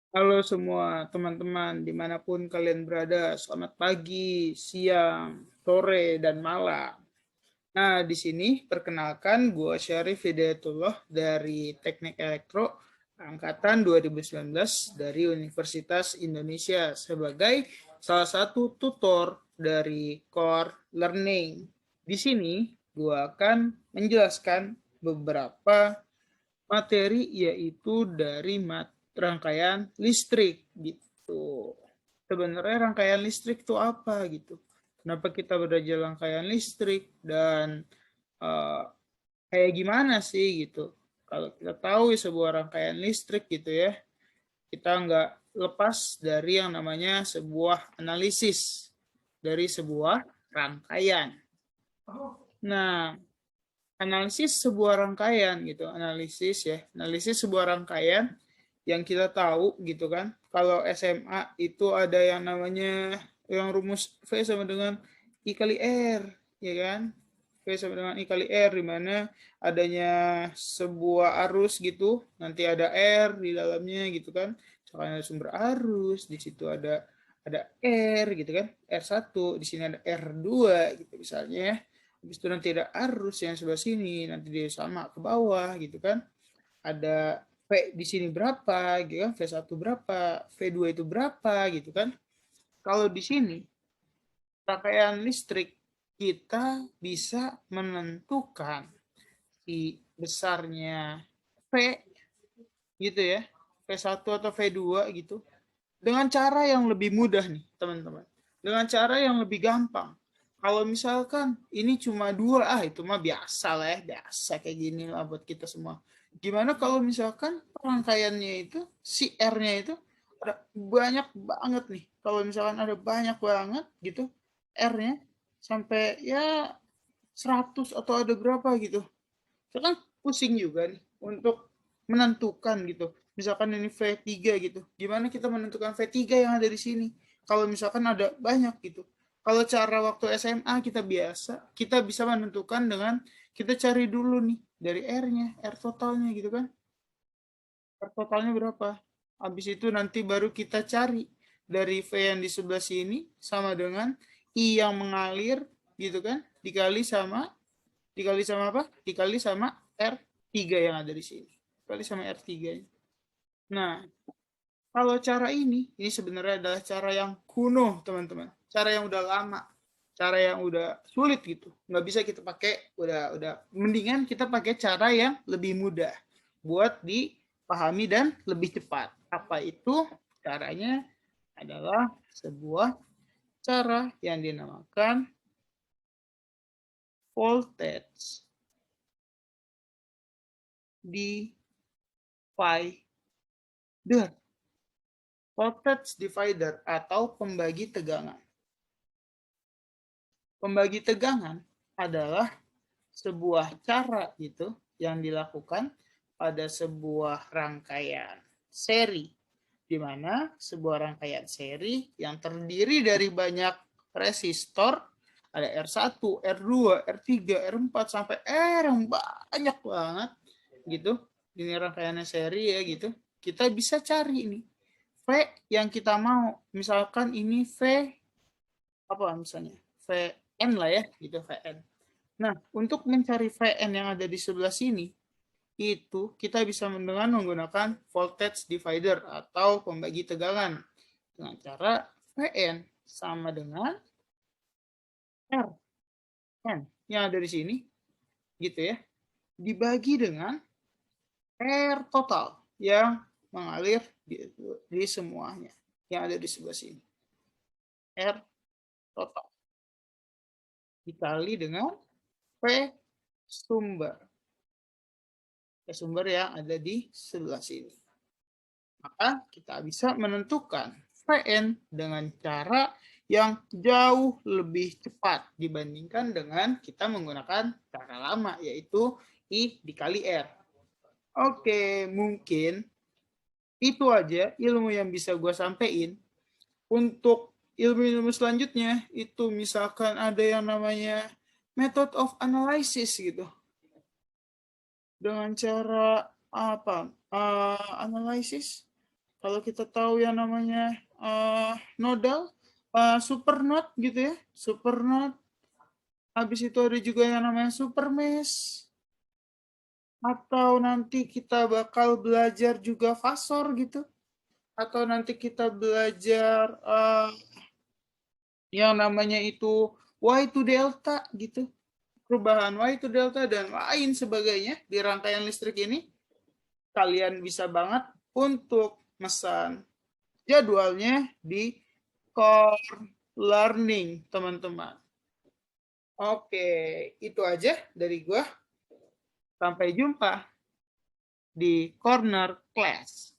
Halo semua teman-teman, dimanapun kalian berada, selamat pagi, siang, sore, dan malam. Nah, di sini perkenalkan gue Syarif Hidayatullah dari Teknik Elektro angkatan 2019 dari Universitas Indonesia sebagai salah satu tutor dari Core Learning. Di sini gue akan menjelaskan beberapa materi yaitu dari rangkaian listrik gitu. Sebenarnya rangkaian listrik itu apa gitu? Kenapa kita belajar rangkaian listrik dan uh, kayak gimana sih gitu? Kalau kita tahu sebuah rangkaian listrik gitu ya, kita nggak lepas dari yang namanya sebuah analisis dari sebuah rangkaian. Nah, analisis sebuah rangkaian gitu, analisis sebuah rangkaian yang kita tahu gitu kan. Kalau SMA itu ada yang namanya yang rumus V sama dengan I kali R, ya kan? V sama dengan I kali R, di mana adanya sebuah arus gitu, nanti ada R di dalamnya gitu kan. Misalkan ada sumber arus, di situ ada R gitu kan, R1, di sini ada R2 gitu misalnya ya. Habis itu nanti ada arus yang sebelah sini, nanti dia sama ke bawah gitu kan. Ada V di sini berapa gitu kan, V1 berapa, V2 itu berapa gitu kan. Kalau di sini rangkaian listrik kita bisa menentukan si besarnya V gitu ya, V1 atau V2 gitu dengan cara yang lebih mudah nih teman-teman, dengan cara yang lebih gampang. Kalau misalkan ini cuma dua, itu mah biasa lah ya, biasa kayak gini lah buat kita semua. Gimana kalau misalkan rangkaiannya itu si R-nya itu ada banyak banget nih, kalau misalkan ada banyak banget gitu R-nya sampai ya 100 atau ada berapa gitu, itu kan pusing juga nih untuk menentukan gitu. Misalkan ini V3 gitu. Gimana kita menentukan V3 yang ada di sini? Kalau misalkan ada banyak gitu. Kalau cara waktu SMA kita bisa menentukan dengan kita cari dulu nih dari R-nya, R totalnya gitu kan. R totalnya berapa? Habis itu nanti baru kita cari dari V yang di sebelah sini sama dengan I yang mengalir gitu kan, dikali sama apa? Dikali sama R3 yang ada di sini. Dikali sama R3. Nah, kalau cara ini sebenarnya adalah cara yang kuno, teman-teman. Cara yang udah lama. Cara yang udah sulit gitu. Nggak bisa kita pakai, udah mendingan kita pakai cara yang lebih mudah buat dipahami dan lebih cepat. Apa itu? Caranya adalah sebuah cara yang dinamakan voltage divider. Voltage divider atau pembagi tegangan. Pembagi tegangan adalah sebuah cara gitu yang dilakukan pada sebuah rangkaian seri, di mana sebuah rangkaian seri yang terdiri dari banyak resistor, ada R1, R2, R3, R4 sampai R yang banyak banget gitu. Ini rangkaiannya seri ya gitu. Kita bisa cari ini V yang kita mau. Misalkan ini V apa misalnya? VN lah ya, gitu VN. Nah, untuk mencari VN yang ada di sebelah sini, itu kita bisa dengan menggunakan voltage divider atau pembagi tegangan dengan cara VN sama dengan R N yang ada di sini gitu ya, dibagi dengan R total yang mengalir di semuanya yang ada di sebelah sini. R total dikali dengan V sumber. V sumber yang ada di sebelah sini. Maka kita bisa menentukan VN dengan cara yang jauh lebih cepat dibandingkan dengan kita menggunakan cara lama, yaitu I dikali R. Oke, mungkin itu aja ilmu yang bisa gue sampaikan. Untuk ilmu-ilmu selanjutnya, itu misalkan ada yang namanya method of analysis gitu. Dengan cara apa? Analisis Kalau kita tahu yang namanya nodal, supernode gitu ya, supernode. Habis itu ada juga yang namanya super mesh. Atau nanti kita bakal belajar juga fasor gitu. Atau nanti kita belajar yang namanya itu Y to delta gitu. Perubahan Y to delta dan lain sebagainya di rangkaian listrik ini. Kalian bisa banget untuk mesan jadwalnya di Core Learning, teman-teman. Oke, itu aja dari gua. Sampai jumpa di Corner Class.